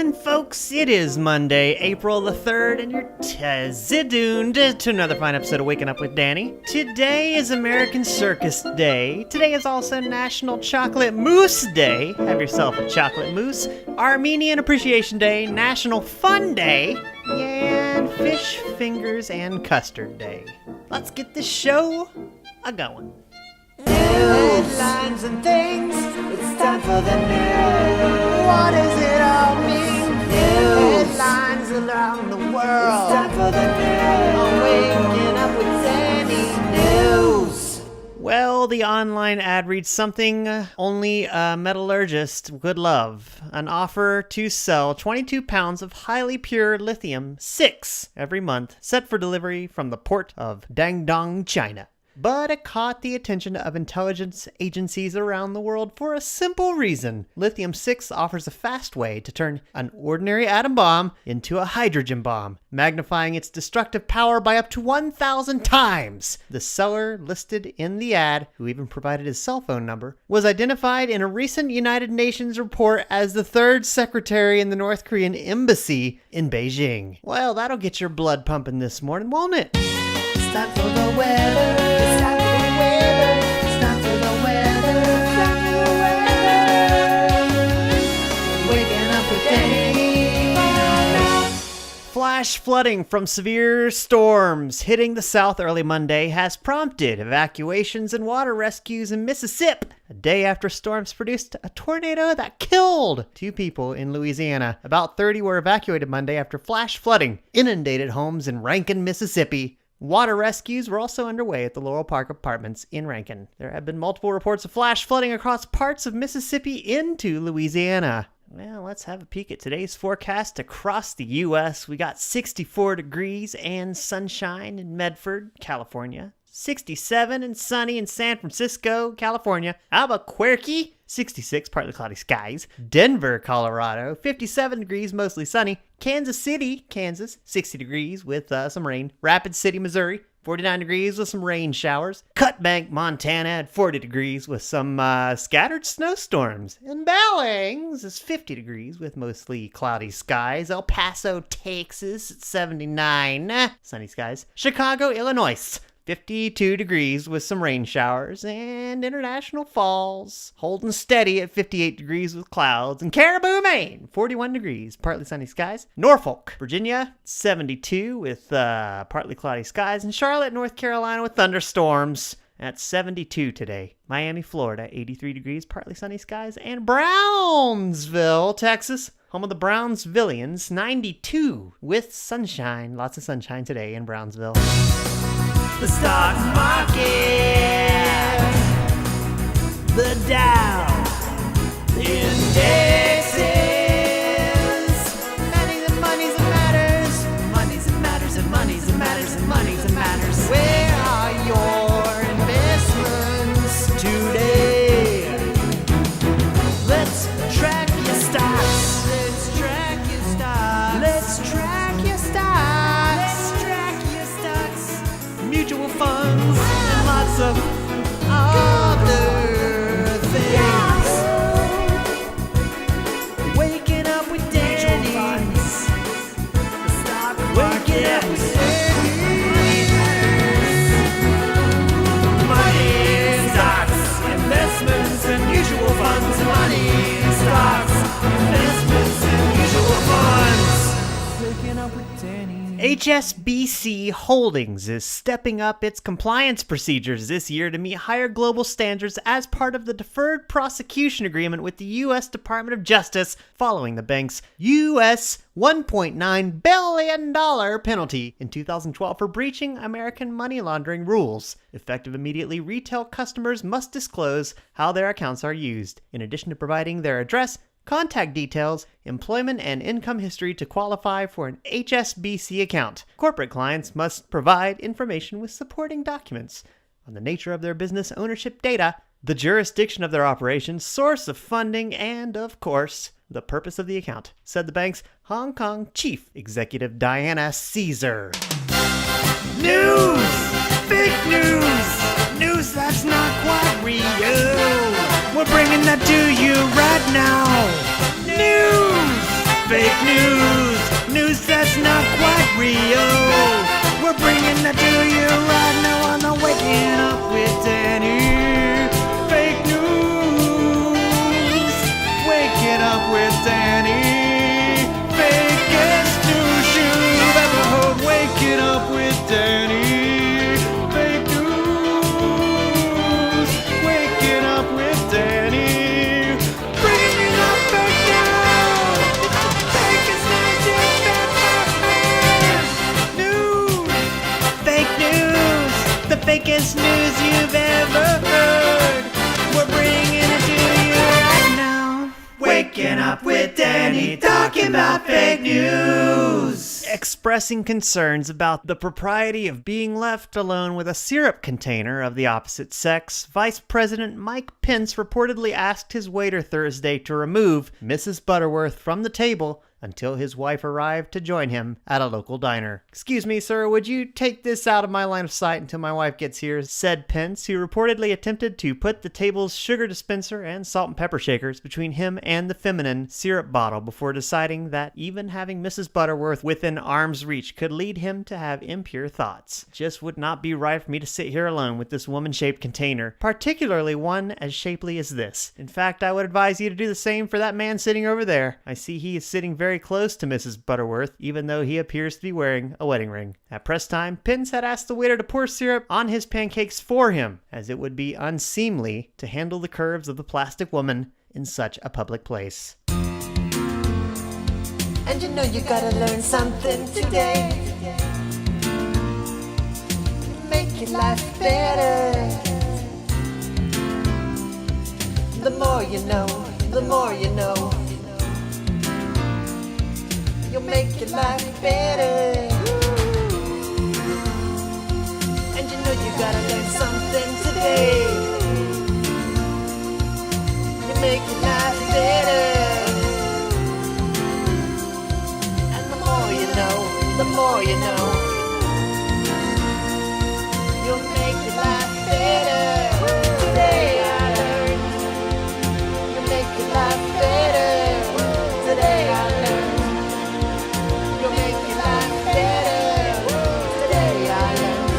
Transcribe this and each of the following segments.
morning, folks. It is Monday, April the 3rd, and you're ziduned to another fine episode of Waking Up with Danny. Today is American Circus Day. Today is also National Chocolate Mousse Day. Have yourself a chocolate mousse. Armenian Appreciation Day, National Fun Day, and Fish Fingers and Custard Day. Let's get this show a-going. Headlines and things, it's time for the news. What does it all mean? News. Headlines around the world. It's time for the news. Waking up with Danny. News. Well, the online ad reads something only a metallurgist would love. An offer to sell 22 pounds of highly pure lithium-6 every month, set for delivery from the port of Dandong, China. But it caught the attention of intelligence agencies around the world for a simple reason. Lithium-6 offers a fast way to turn an ordinary atom bomb into a hydrogen bomb, magnifying its destructive power by up to 1,000 times. The seller listed in the ad, who even provided his cell phone number, was identified in a recent United Nations report as the third secretary in the North Korean embassy in Beijing. Well, that'll get your blood pumping this morning, won't it? It's time for the weather. It's time for the weather. It's time for the weather. It's time for the weather. Waking up with Danny. Flash flooding from severe storms hitting the South early Monday has prompted evacuations and water rescues in Mississippi, a day after storms produced a tornado that killed 2 people in Louisiana. About 30 were evacuated Monday after flash flooding inundated homes in Rankin, Mississippi. Water rescues were also underway at the Laurel Park Apartments in Rankin. There have been multiple reports of flash flooding across parts of Mississippi into Louisiana. Well, let's have a peek at today's forecast across the U.S. We got 64 degrees and sunshine in Medford, California. 67 and sunny in San Francisco, California. Albuquerque, 66, partly cloudy skies. Denver, Colorado, 57 degrees, mostly sunny. Kansas City, Kansas, 60 degrees with some rain. Rapid City, Missouri, 49 degrees with some rain showers. Cut Bank, Montana at 40 degrees with some scattered snowstorms. And Billings is 50 degrees with mostly cloudy skies. El Paso, Texas at 79, sunny skies. Chicago, Illinois, 52 degrees with some rain showers. And International Falls holding steady at 58 degrees with clouds. And Caribou, Maine, 41 degrees, partly sunny skies. Norfolk, Virginia, 72 with partly cloudy skies. And Charlotte, North Carolina with thunderstorms at 72 today. Miami, Florida, 83 degrees, partly sunny skies. And Brownsville, Texas, home of the Brownsvillians, 92 with sunshine. Lots of sunshine today in Brownsville. The stock market, the Dow, indexes, money's and money's and matters, money's and matters and money's and matters and money's and matters. Where are your investments today? Let's track your stocks. Let's track your stocks. Let's track your stocks. Let's track your stocks. Mutual funds, and lots of other things. Waking up with Danny. Waking up with Danny. Money, stocks, investments, and mutual funds. Money, stocks, investments, and mutual funds. Waking up with Danny. HSBC Holdings is stepping up its compliance procedures this year to meet higher global standards as part of the deferred prosecution agreement with the U.S. Department of Justice following the bank's U.S. $1.9 billion penalty in 2012 for breaching American money laundering rules. Effective immediately, retail customers must disclose how their accounts are used, in addition to providing their address, contact details, employment, and income history to qualify for an HSBC account. Corporate clients must provide information with supporting documents on the nature of their business ownership data, the jurisdiction of their operations, source of funding, and, of course, the purpose of the account, said the bank's Hong Kong chief executive Diana Caesar. News! Fake news! News that's not quite real! We're bringing that to you right now! News! fake news, news that's not quite real. We're bringing that to you right now on the Waking Up with Danny. Fake news, waking up with Danny. Fakest news you've ever heard. Waking up with Danny. Fake news, waking up with Danny. Bringing up fake news. Fakest news you've ever heard. News, fake news, the fakest news you've ever heard. We're bringing it to you right now. Waking up with Danny, talking about fake news. Expressing concerns about the propriety of being left alone with a syrup container of the opposite sex, Vice President Mike Pence reportedly asked his waiter Thursday to remove Mrs. Butterworth from the table until his wife arrived to join him at a local diner. "Excuse me, sir, would you take this out of my line of sight until my wife gets here?" said Pence, who reportedly attempted to put the table's sugar dispenser and salt and pepper shakers between him and the feminine syrup bottle before deciding that even having Mrs. Butterworth within arm's reach could lead him to have impure thoughts. "Just would not be right for me to sit here alone with this woman-shaped container, particularly one as shapely as this. In fact, I would advise you to do the same for that man sitting over there. I see he is sitting very close to Mrs. Butterworth, even though he appears to be wearing a wedding ring." At press time, Pence had asked the waiter to pour syrup on his pancakes for him, as it would be unseemly to handle the curves of the plastic woman in such a public place. And you know you gotta learn something today. Make your life better. The more you know, the more you know. You'll make your life better. And you know you gotta learn something today. You make your life better. And the more you know, the more you know. You'll make your life better. Today I learned. You'll make your life better. Today I learned. You'll make your life better. Today I learned.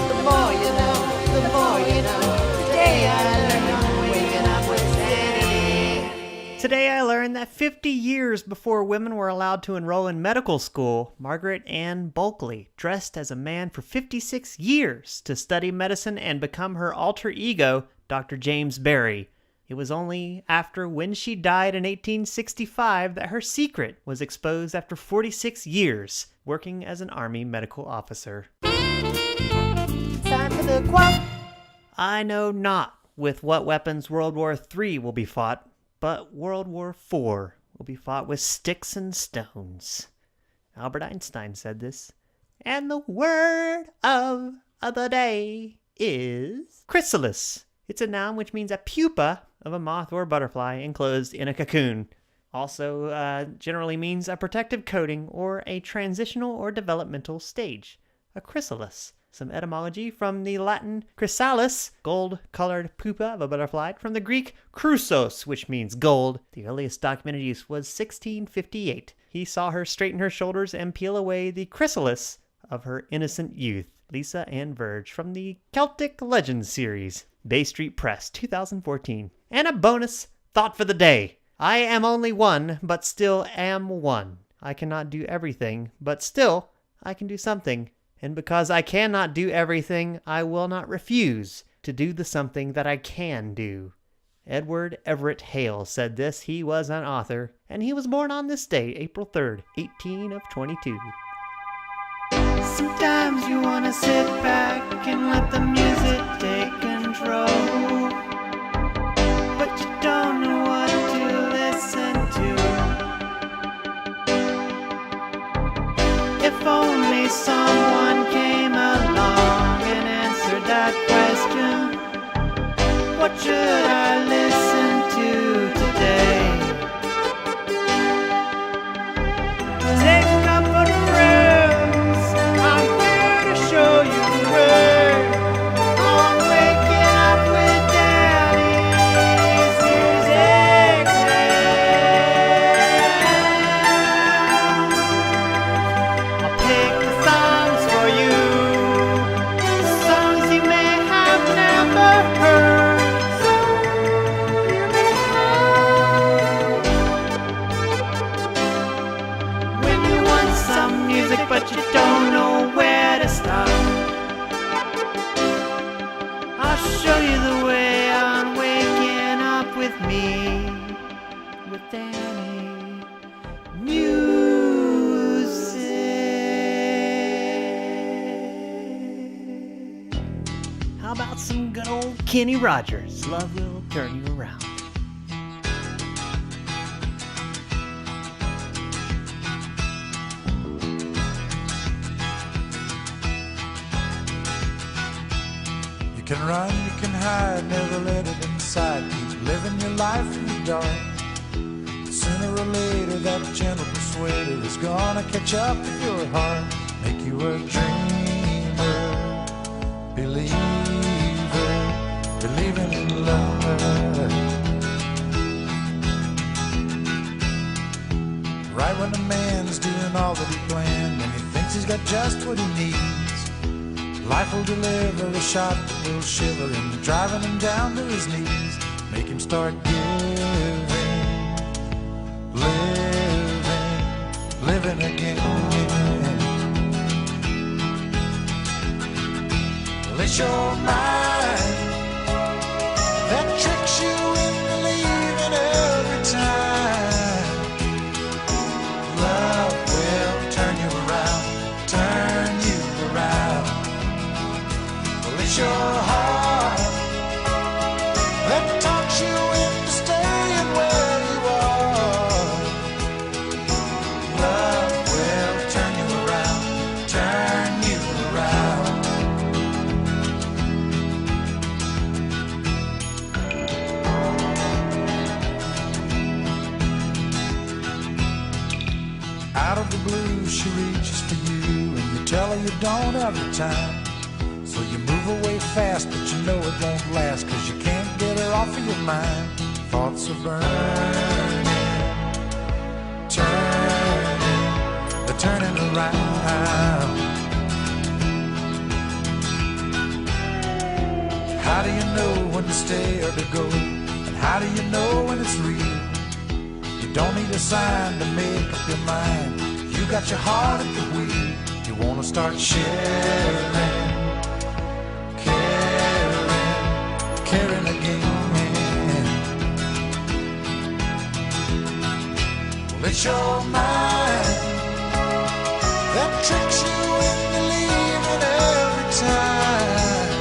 The more you know, the more you know. Today I learned. I'm waking up with Danny. Today I learned that 50 years before women were allowed to enroll in medical school, Margaret Ann Bulkley dressed as a man for 56 years to study medicine and become her alter ego, Dr. James Barry. It was only after when she died in 1865 that her secret was exposed after 46 years working as an Army medical officer. Time for the quack. I know not with what weapons World War III will be fought, but World War IV will be fought with sticks and stones. Albert Einstein said this. And the word of the day is chrysalis. It's a noun which means a pupa of a moth or butterfly enclosed in a cocoon. Also generally means a protective coating or a transitional or developmental stage. A chrysalis. Some etymology from the Latin chrysalis, gold-colored pupa of a butterfly, from the Greek chrysos, which means gold. The earliest documented use was 1658. He saw her straighten her shoulders and peel away the chrysalis of her innocent youth. Lisa Ann Verge from the Celtic Legends series. Bay Street Press, 2014. And a bonus thought for the day. I am only one, but still am one. I cannot do everything, but still I can do something. And because I cannot do everything, I will not refuse to do the something that I can do. Edward Everett Hale said this. He was an author, and he was born on this day, April 3rd, 1822. Sometimes you wanna sit back and let the music take control, but you don't know what to listen to. If only someone came along and answered that question, what should I listen to today? Take a couple of breaths, I'm here to show you the way. I'm waking up with Danny's music. but you don't know where to start. I'll show you the way on Waking Up with Me, with Danny Music. How about some good old Kenny Rogers? Love will turn you around. You can run, you can hide, never let it inside. Keep living your life in the dark. Sooner or later, that gentle persuader is gonna catch up with your heart. Make you a dreamer, believer, believing in love. Right when a man's doing all that he planned, and he thinks he's got just what he needs, life will deliver a shot that will shiver him, driving him down to his knees. Make him start giving, living again. Well, it's your mind that tricks you into believing every time. Love will turn you around, turn you around. Well, it's your heart that talks you into staying where you are. Love will turn you around, turn you around. Out of the blue, she reaches for you, and you tell her you don't have the time. So you move away fast, but you know it won't last, 'cause you can't get her off of your mind. Thoughts are burning, turning, they're turning around. How do you know when to stay or to go? And how do you know when it's real? You don't need a sign to make up your mind. You got your heart at the wheel. You wanna start sharing, caring again. Well, it's your mind that tricks you into leaving every time.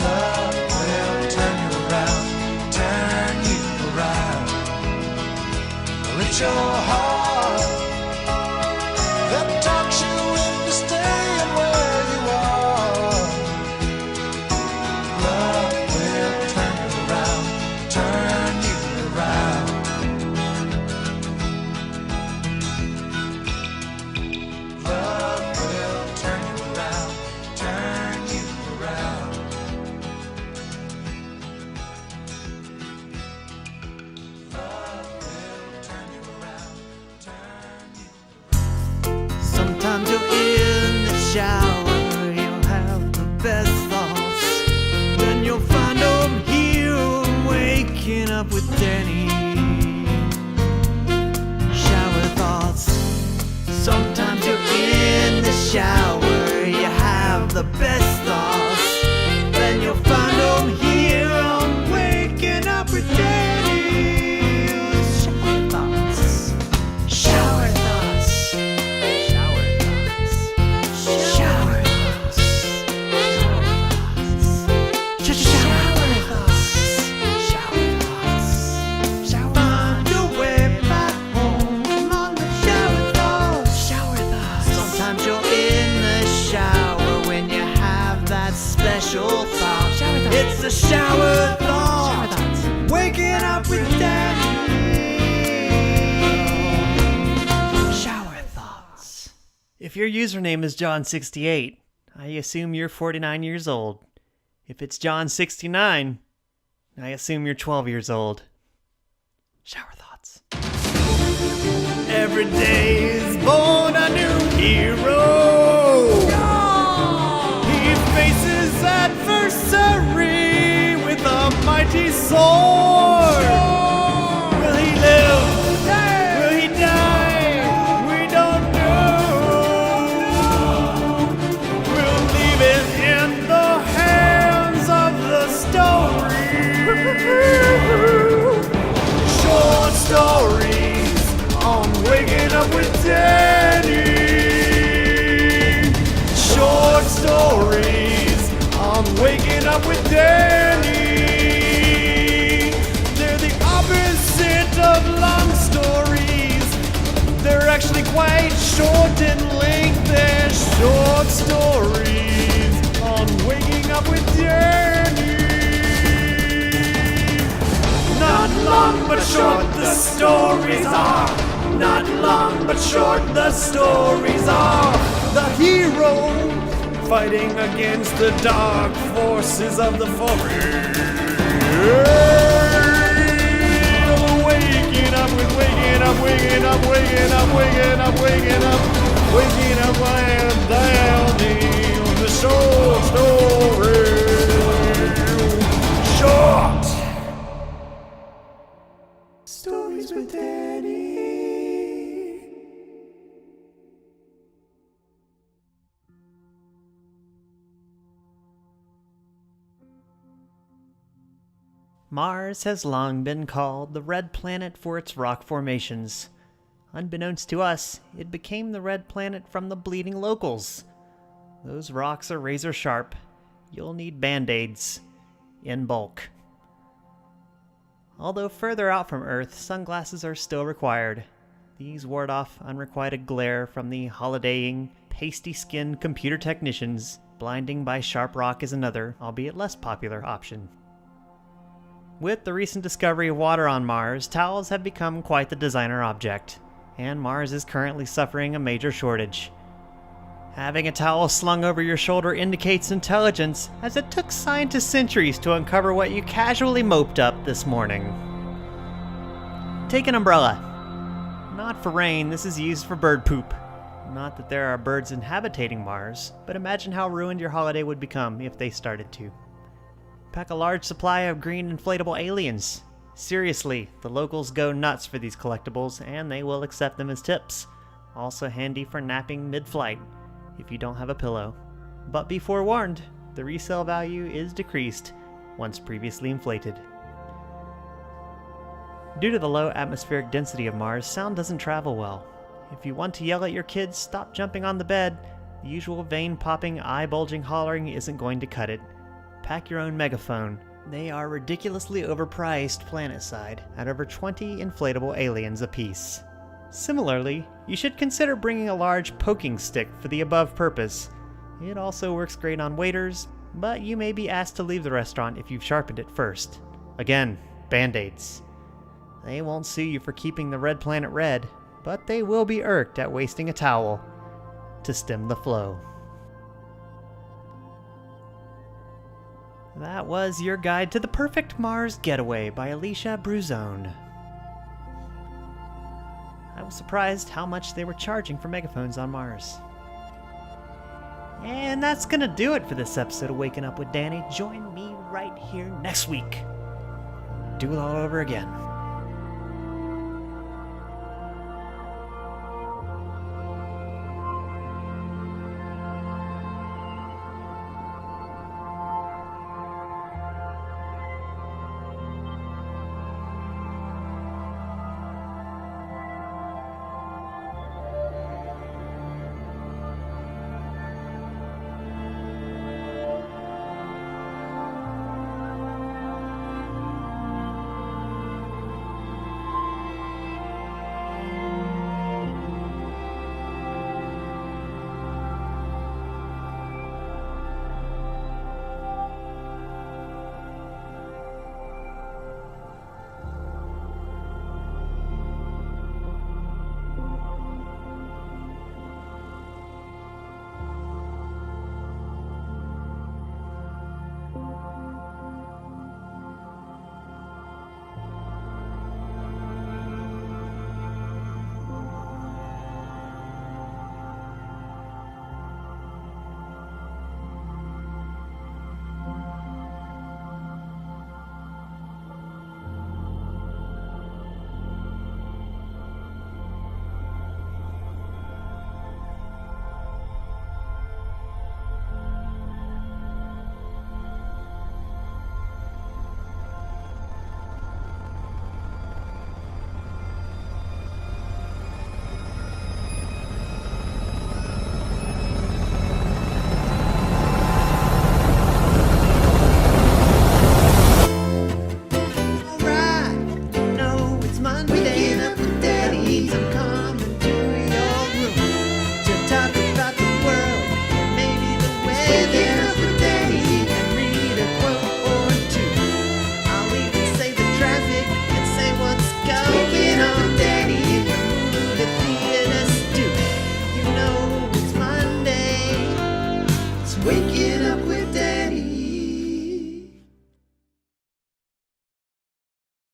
Love will turn you around, turn you around. Well, it's your heart that talks you into staying where you are. Love will turn you around, turn you around. Love will turn you around, turn you around. Love will turn you around, turn you around. Sometimes you're in the shower, you'll have the best thoughts. Then you'll find them here, waking up with Danny. Shower thoughts. Sometimes you're in the shower, you have the best thoughts. Then you'll find them here, I'm waking up with Danny. Shower thoughts. Shower thoughts. Shower thoughts. Shower thoughts. Shower thoughts. Shower thoughts. Find your way back home. Come on, the shower thoughts. Shower thoughts. Sometimes you're in the shower when you have that special thought. Shower thoughts. It's a shower thought. Shower thoughts. Waking up with Danny. Shower thoughts. If your username is John68, I assume you're 49 years old. If it's John69, I assume you're 12 years old. Shower thoughts. Every day is born a new hero. He faces adversary with a mighty sword. Will he live? Will he die? We don't know. Up with Danny. Short stories on Waking Up with Danny. They're the opposite of long stories. They're actually quite short in length. They're short stories on Waking Up with Danny. Not long but short the stories are. Not long but short the stories are. The hero fighting against the dark forces of the forest. Waking up with waking up, waking up, waking up, waking up, waking up, waking up and down the short story. Short stories with Danny. Mars has long been called the red planet for its rock formations. Unbeknownst to us, it became the red planet from the bleeding locals. Those rocks are razor sharp. You'll need band-aids in bulk. Although further out from Earth, sunglasses are still required. These ward off unrequited glare from the holidaying, pasty-skinned computer technicians. Blinding by sharp rock is another, albeit less popular, option. With the recent discovery of water on Mars, towels have become quite the designer object, and Mars is currently suffering a major shortage. Having a towel slung over your shoulder indicates intelligence, as it took scientists centuries to uncover what you casually moped up this morning. Take an umbrella. Not for rain, this is used for bird poop. Not that there are birds inhabiting Mars, but imagine how ruined your holiday would become if they started to. Pack a large supply of green inflatable aliens. Seriously, the locals go nuts for these collectibles, and they will accept them as tips. Also handy for napping mid-flight, if you don't have a pillow. But be forewarned, the resale value is decreased once previously inflated. Due to the low atmospheric density of Mars, sound doesn't travel well. If you want to yell at your kids, stop jumping on the bed, the usual vein-popping, eye-bulging hollering isn't going to cut it. Pack your own megaphone. They are ridiculously overpriced planet-side at over 20 inflatable aliens apiece. Similarly, you should consider bringing a large poking stick for the above purpose. It also works great on waiters, but you may be asked to leave the restaurant if you've sharpened it first. Again, band-aids. They won't sue you for keeping the red planet red, but they will be irked at wasting a towel to stem the flow. That was your guide to the perfect Mars getaway by Alicia Bruzone. I was surprised how much they were charging for megaphones on Mars. And that's gonna do it for this episode of Waking Up with Danny. Join me right here next week. Do it all over again. with you.